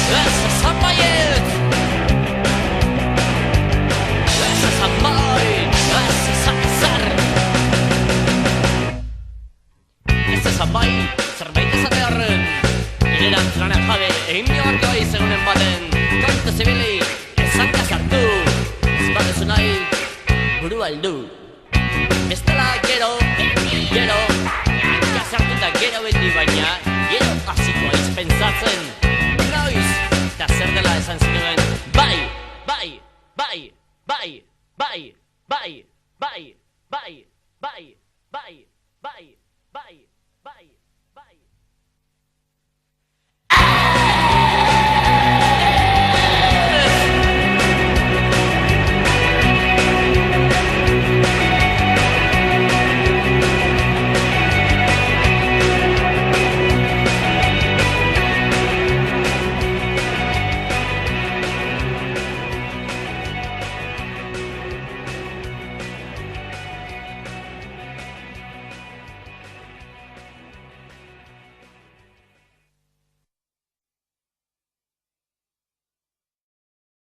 Ez ezan baiet Ez ezan bai Ez ezan ezer Ez ezan bai Zerbait ezate horren Erantzunanak jabe Egin behar goi segunen baten Kontu zibilik Ezan kasartu Ez badezu nahi Burua heldu